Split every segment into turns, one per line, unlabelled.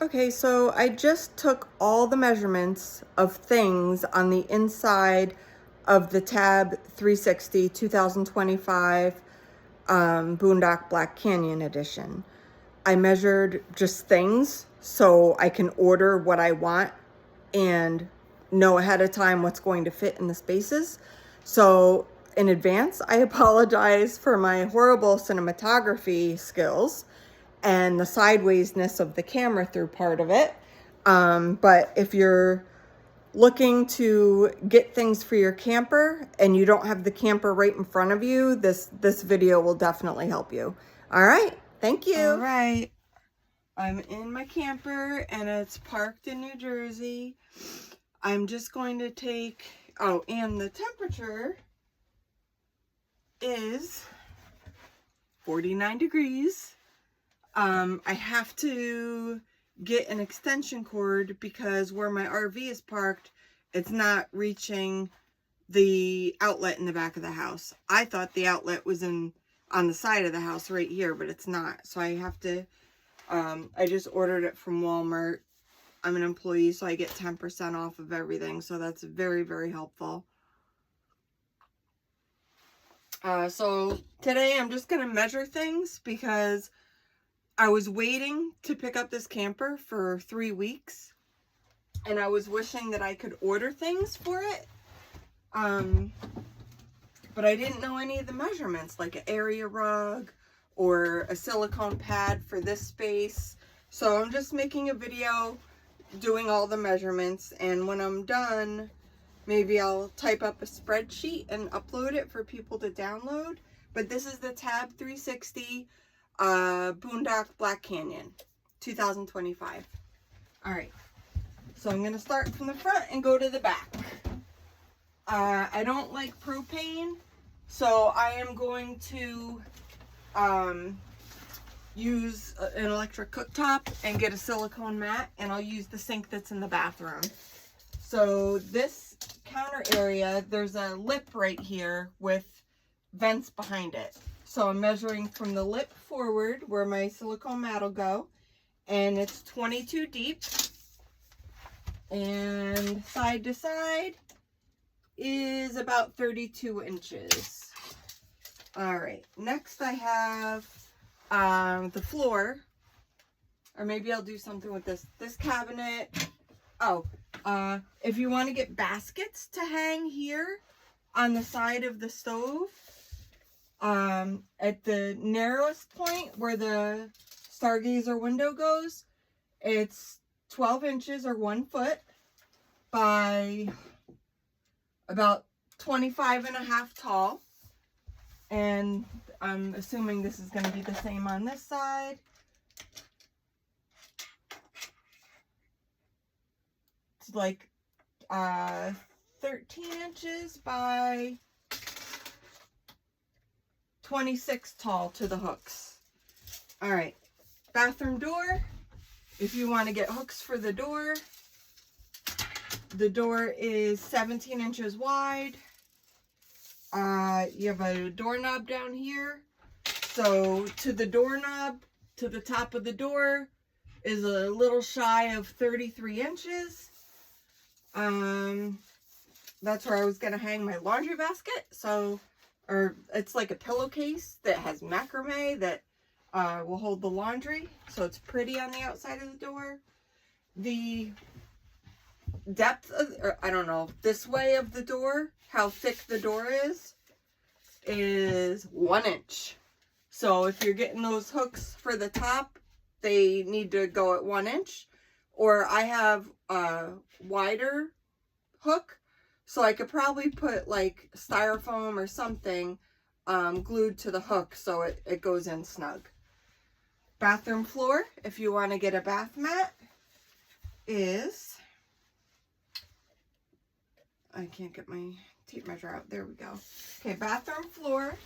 Okay, so I just took all the measurements of things on the inside of the Tab 360 2025 Boondock Black Canyon Edition. I measured just things so I can order what I want and know ahead of time what's going to fit in the spaces. So in advance, I apologize for my horrible cinematography skills and the sidewaysness of the camera through part of it. But if you're looking to get things for your camper and you don't have the camper right in front of you, this video will definitely help you. All right, thank you. All right, I'm in my camper and it's parked in New Jersey. I'm just going to take, oh, and the temperature is 49 degrees. I have to get an extension cord because where my RV is parked, it's not reaching the outlet in the back of the house. I thought the outlet was on the side of the house right here, but it's not. So I have to, I just ordered it from Walmart. I'm an employee, so I get 10% off of everything. So that's very, very helpful. So today I'm just going to measure things because I was waiting to pick up this camper for 3 weeks, and I was wishing that I could order things for it. But I didn't know any of the measurements, like an area rug or a silicone pad for this space. So I'm just making a video doing all the measurements, and when I'm done, maybe I'll type up a spreadsheet and upload it for people to download. But this is the Tab 360 Boondock Black Canyon 2025. All right, so I'm gonna start from the front and go to the back. I don't like propane, so I am going to use an electric cooktop and get a silicone mat, and I'll use the sink that's in the bathroom. So this counter area, there's a lip right here with vents behind it. So I'm measuring from the lip forward where my silicone mat will go, and it's 22 deep, and side to side is about 32 inches. All right, next I have the floor, or maybe I'll do something with this cabinet. Oh, if you want to get baskets to hang here on the side of the stove, at the narrowest point where the stargazer window goes, it's 12 inches or 1 foot by about 25.5 tall. And I'm assuming this is going to be the same on this side. It's like 13 inches by 26 tall to the hooks. All right, bathroom door. If you want to get hooks for the door is 17 inches wide. You have a doorknob down here. So to the doorknob, to the top of the door, is a little shy of 33 inches. That's where I was going to hang my laundry basket. So, or it's like a pillowcase that has macrame that will hold the laundry. So it's pretty on the outside of the door. The depth of, or I don't know, this way of the door, how thick the door is 1 inch. So if you're getting those hooks for the top, they need to go at 1 inch. Or I have a wider hook, so I could probably put like styrofoam or something glued to the hook so it goes in snug. Bathroom floor, if you want to get a bath mat, is, I can't get my tape measure out. There we go. Okay, bathroom floor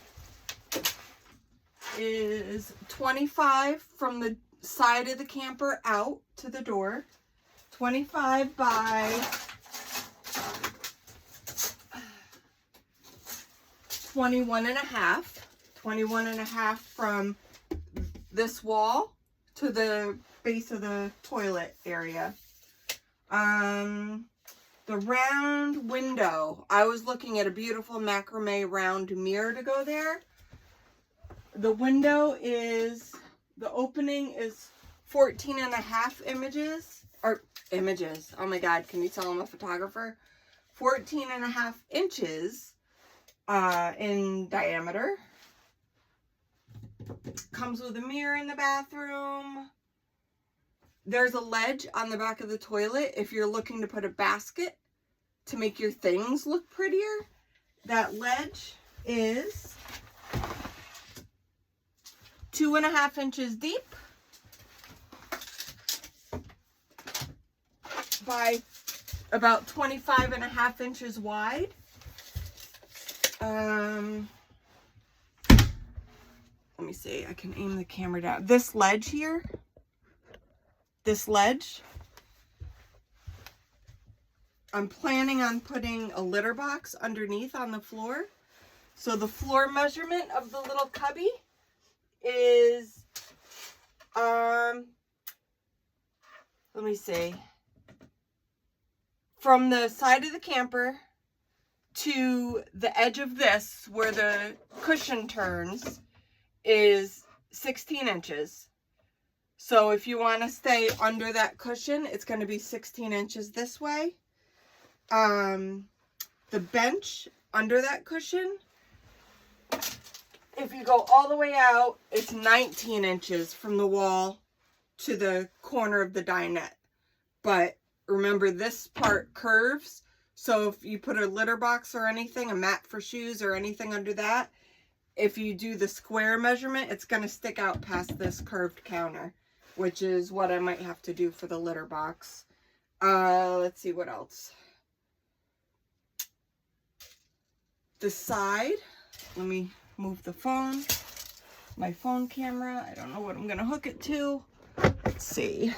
is 25 from the side of the camper out to the door. 25 by 21.5. 21.5 from this wall to the base of the toilet area. The round window. I was looking at a beautiful macrame round mirror to go there. The window is, the opening is 14 and a half images. Oh my God, can you tell I'm a photographer? 14 and a half inches in diameter. Comes with a mirror in the bathroom. There's a ledge on the back of the toilet if you're looking to put a basket to make your things look prettier. That ledge is 2.5 inches deep by about 25.5 inches wide. Let me see, I can aim the camera down. This ledge here, I'm planning on putting a litter box underneath on the floor. So the floor measurement of the little cubby is, let me see, from the side of the camper to the edge of this, where the cushion turns, is 16 inches. So if you want to stay under that cushion, it's going to be 16 inches this way. The bench under that cushion, if you go all the way out, it's 19 inches from the wall to the corner of the dinette. But remember, this part curves, so if you put a litter box or anything, a mat for shoes or anything under that, if you do the square measurement, it's going to stick out past this curved counter, which is what I might have to do for the litter box. Let's see what else. The side, let me move the phone, my phone camera. I don't know what I'm going to hook it to. Let's see.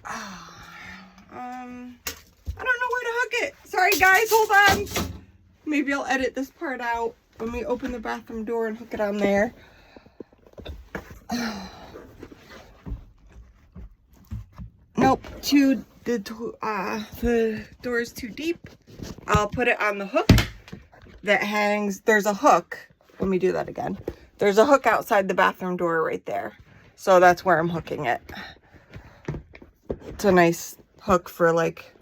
I don't know where to hook it. Sorry guys, hold on. Maybe I'll edit this part out when we open the bathroom door and hook it on there. Nope, the door is too deep. I'll put it on the hook that hangs. There's a hook. Let me do that again. There's a hook outside the bathroom door right there. So that's where I'm hooking it. It's a nice hook for like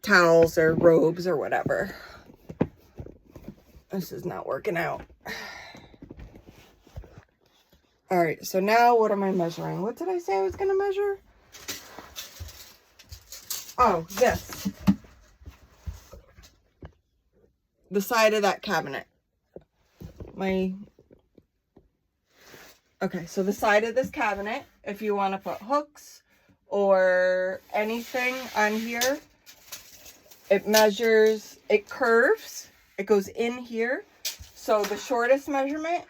towels or robes or whatever. This is not working out. All right, so now what am I measuring? What did I say I was going to measure? Oh, this. The side of that cabinet. Okay, so the side of this cabinet, if you want to put hooks or anything on here, it measures, it curves, it goes in here. So the shortest measurement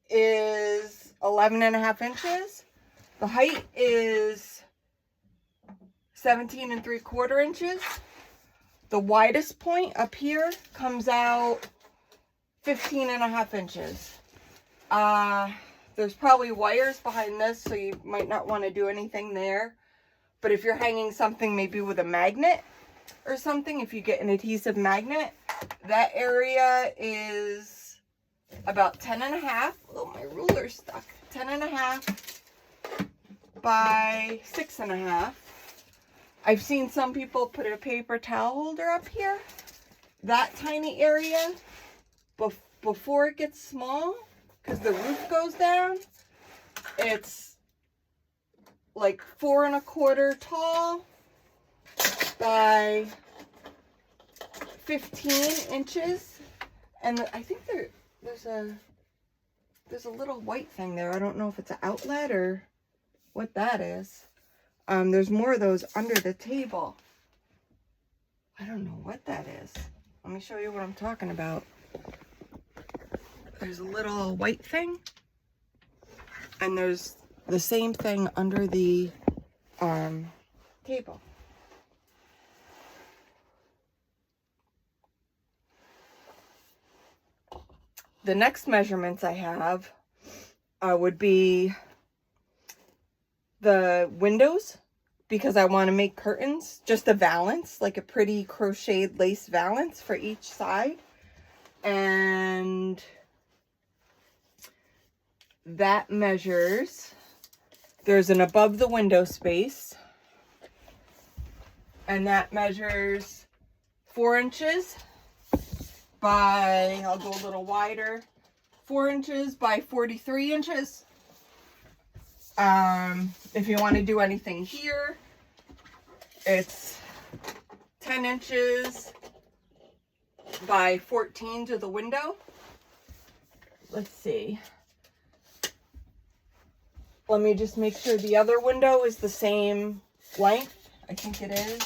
is 11.5 inches. The height is 17 3/4 inches. The widest point up here comes out 15.5 inches. There's probably wires behind this, so you might not want to do anything there. But if you're hanging something maybe with a magnet or something, if you get an adhesive magnet, that area is about 10.5. Oh, my ruler's stuck. 10.5 by 6.5. I've seen some people put a paper towel holder up here. That tiny area, before it gets small, because the roof goes down, it's like 4 1/4 tall by 15 inches. And I think there's a little white thing there. I don't know if it's an outlet or what that is. There's more of those under the table. I don't know what that is. Let me show you what I'm talking about. There's a little white thing, and there's the same thing under the table. The next measurements I have would be the windows, because I want to make curtains, just a valance, like a pretty crocheted lace valance for each side. And that measures, there's an above the window space, and that measures 4 inches by, I'll go a little wider, 4 inches by 43 inches. If you want to do anything here, it's 10 inches by 14 to the window. Let's see. Let me just make sure the other window is the same length. I think it is.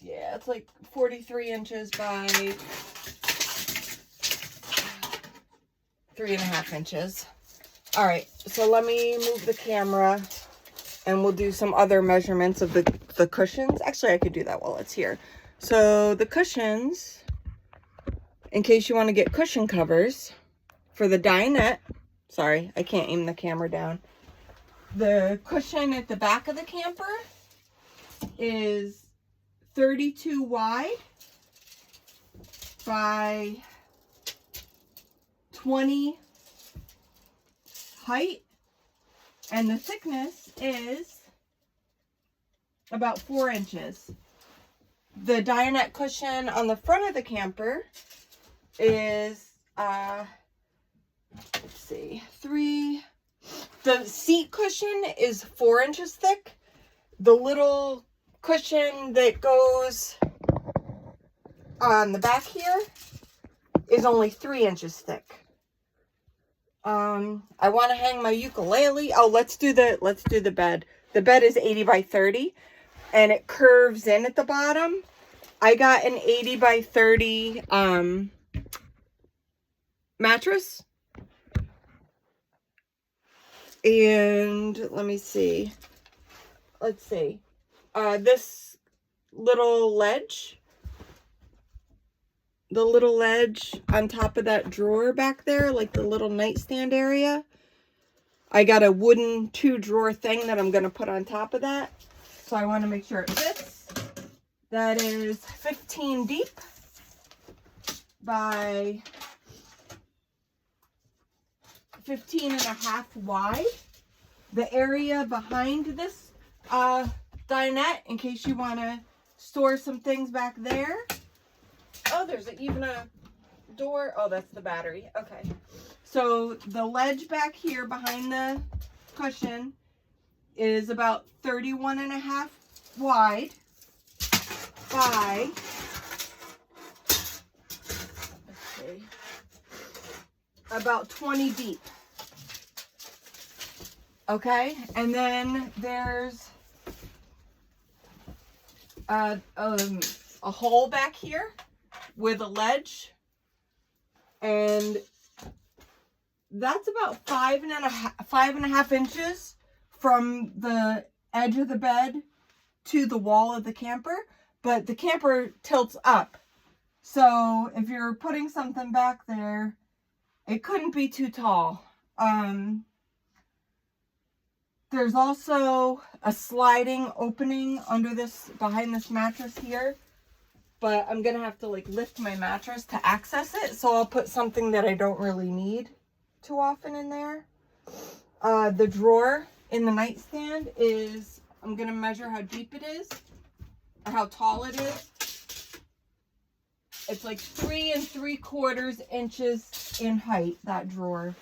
Yeah, it's like 43 inches by 3.5 inches. All right, so let me move the camera and we'll do some other measurements of the cushions. Actually, I could do that while it's here. So the cushions, in case you want to get cushion covers for the dinette. Sorry, I can't aim the camera down. The cushion at the back of the camper is 32 wide by 20 height, and the thickness is about 4 inches. The dinette cushion on the front of the camper is let's see, the seat cushion is 4 inches thick. The little cushion that goes on the back here is only 3 inches thick. I want to hang my ukulele. Oh, let's do the bed. The bed is 80 by 30 and it curves in at the bottom. I got an 80 by 30 mattress. And let me see. Let's see. This little ledge, the little ledge on top of that drawer back there, like the little nightstand area, I got a wooden 2-drawer thing that I'm going to put on top of that. So I want to make sure it fits. That is 15 deep by 15.5 wide. The area behind this dinette, in case you want to store some things back there. Oh, there's even a door. Oh, that's the battery. Okay. So the ledge back here behind the cushion is about 31.5 wide by, let's see, about 20 deep. Okay, and then there's a hole back here with a ledge, and that's about 5.5 inches from the edge of the bed to the wall of the camper, but the camper tilts up. So if you're putting something back there, it couldn't be too tall. There's also a sliding opening under this, behind this mattress here, but I'm gonna have to like lift my mattress to access it, so I'll put something that I don't really need too often in there. The drawer in the nightstand is, I'm gonna measure how deep it is, or how tall it is. It's like 3 3/4 inches in height, that drawer.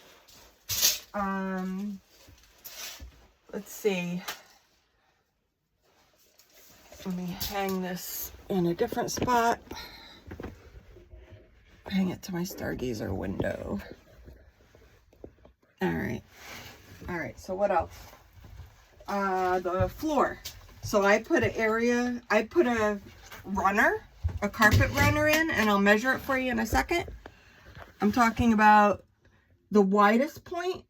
Let's see. Let me hang this in a different spot. Hang it to my stargazer window. All right. All right, so what else? The floor. So I put a runner, a carpet runner in, and I'll measure it for you in a second. I'm talking about the widest point.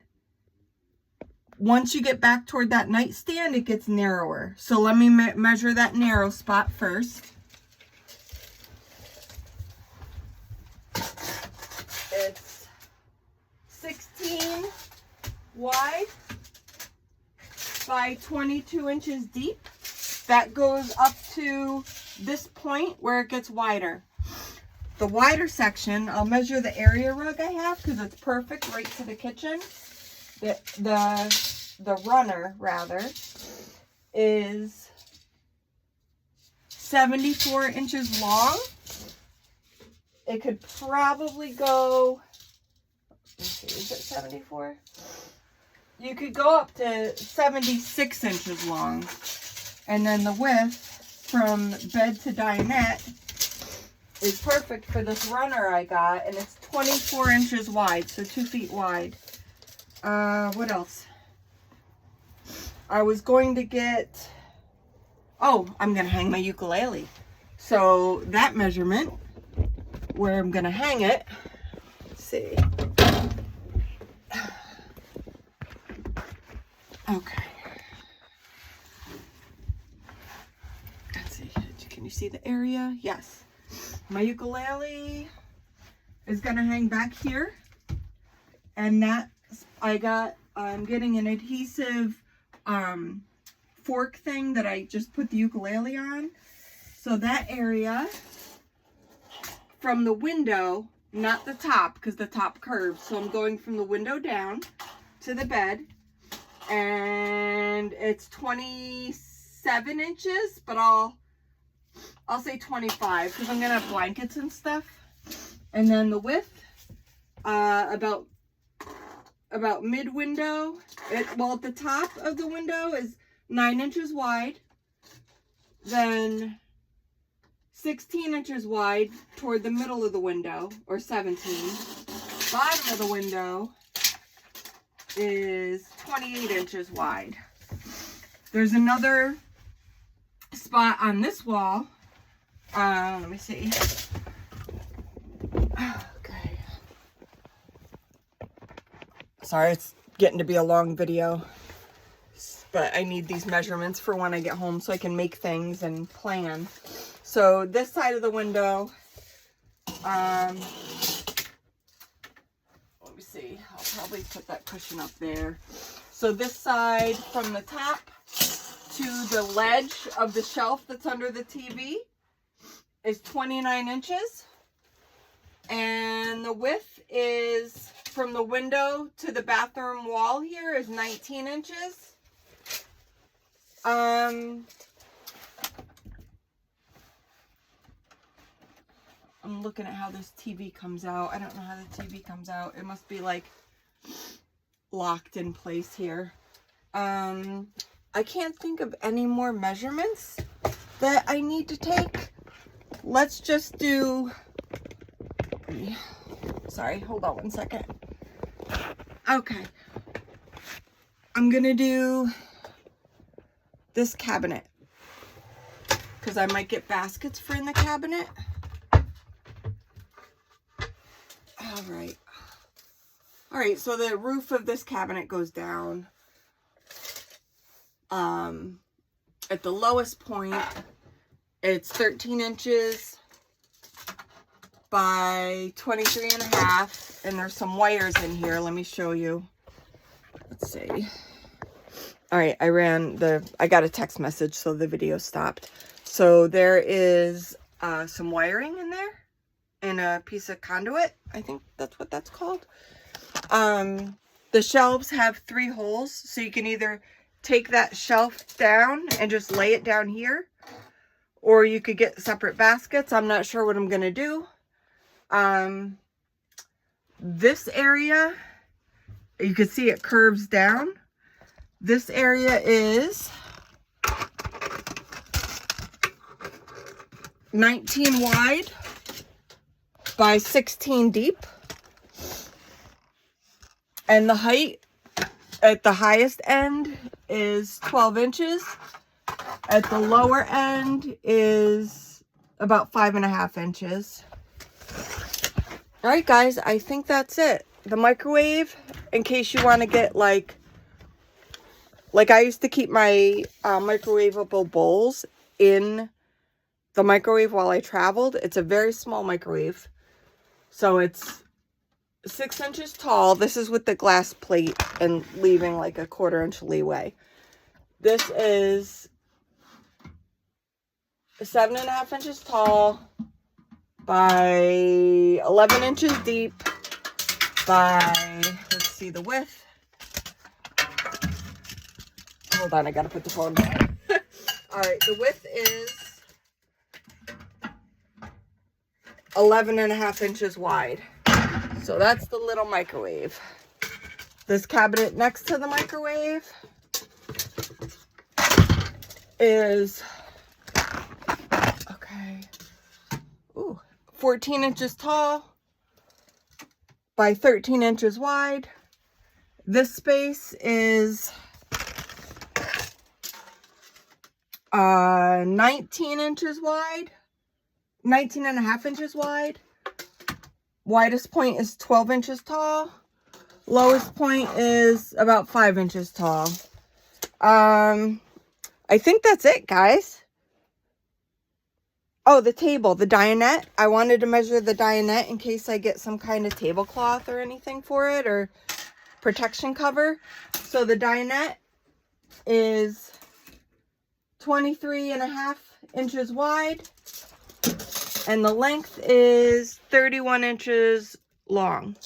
Once you get back toward that nightstand, it gets narrower. So let me measure that narrow spot first. It's 16 wide by 22 inches deep. That goes up to this point where it gets wider. The wider section, I'll measure the area rug I have because it's perfect right to the kitchen. The runner, rather, is 74 inches long. It could probably go, let's see, is it 74? You could go up to 76 inches long. And then the width from bed to dinette is perfect for this runner I got. And it's 24 inches wide, so 2 feet wide. What else? I was going to get, oh, I'm going to hang my ukulele. So that measurement, where I'm going to hang it, let's see. Okay. Let's see. Can you see the area? Yes. My ukulele is going to hang back here. And that I'm getting an adhesive fork thing that I just put the ukulele on. So that area from the window, not the top, because the top curves. So I'm going from the window down to the bed. And it's 27 inches, but I'll say 25 because I'm gonna have blankets and stuff. And then the width, about mid window. Well, at the top of the window is 9 inches wide, then 16 inches wide toward the middle of the window, or 17. Bottom of the window is 28 inches wide. There's another spot on this wall. Let me see. Okay. Sorry, it's getting to be a long video, but I need these measurements for when I get home so I can make things and plan. So this side of the window, let me see, I'll probably put that cushion up there. So this side from the top to the ledge of the shelf that's under the TV is 29 inches. And the width is from the window to the bathroom wall here is 19 inches. I'm looking at how this TV comes out. I don't know how the TV comes out. It must be like locked in place here. I can't think of any more measurements that I need to take. Let's just do, sorry, hold on one second. Okay. I'm gonna do this cabinet because I might get baskets for in the cabinet. All right, so the roof of this cabinet goes down. At the lowest point, it's 13 inches by 23 and a half, and there's some wires in here. Let me show you. Let's see. All right, I got a text message, so the video stopped. So there is some wiring in there and a piece of conduit. I think that's what that's called. The shelves have 3 holes, so you can either take that shelf down and just lay it down here, or you could get separate baskets. I'm not sure what I'm gonna do. This area, you can see it curves down. This area is 19 wide by 16 deep. And the height at the highest end is 12 inches. At the lower end is about 5.5 inches. All right, guys, I think that's it. The microwave, in case you want to get like I used to keep my microwavable bowls in the microwave while I traveled. It's a very small microwave. So it's 6 inches tall. This is with the glass plate and leaving like a 1/4 inch leeway. This is 7.5 inches tall by 11 inches deep by, let's see the width. Hold on, I gotta put the phone down. All right, the width is 11.5 inches wide. So that's the little microwave. This cabinet next to the microwave is, okay, 14 inches tall by 13 inches wide. This space is 19 inches wide, 19.5 inches wide. Widest point is 12 inches tall. Lowest point is about 5 inches tall. I think that's it, guys. Oh, the table, the dinette. I wanted to measure the dinette in case I get some kind of tablecloth or anything for it, or protection cover. So the dinette is 23.5 inches wide, and the length is 31 inches long.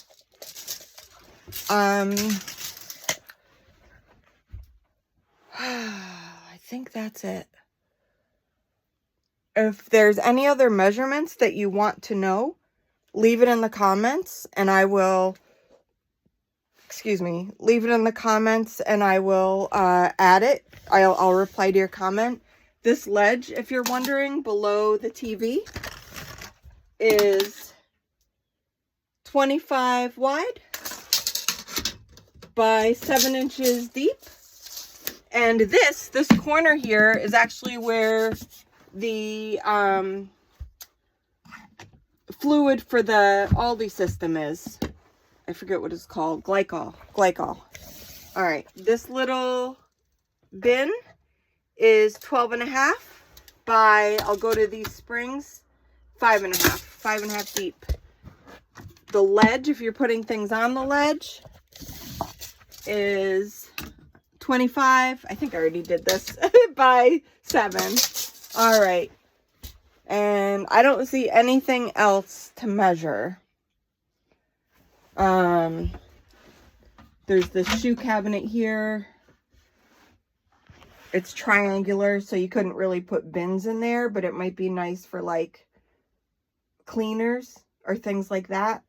I think that's it. If there's any other measurements that you want to know, leave it in the comments and I will, leave it in the comments and I will add it. I'll reply to your comment. This ledge, if you're wondering, below the TV is 25 wide by 7 inches deep. And this corner here is actually where the fluid for the Aldi system is. I forget what it's called. Glycol. All right. This little bin is 12.5 by, I'll go to these springs, 5.5 deep. The ledge, if you're putting things on the ledge, is 25, I think I already did this, by 7. All right. And I don't see anything else to measure. There's the shoe cabinet here. It's triangular, so you couldn't really put bins in there, but it might be nice for like cleaners or things like that.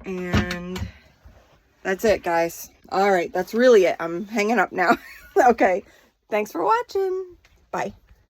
And that's it, guys. All right, that's really it. I'm hanging up now. Okay, thanks for watching. Bye.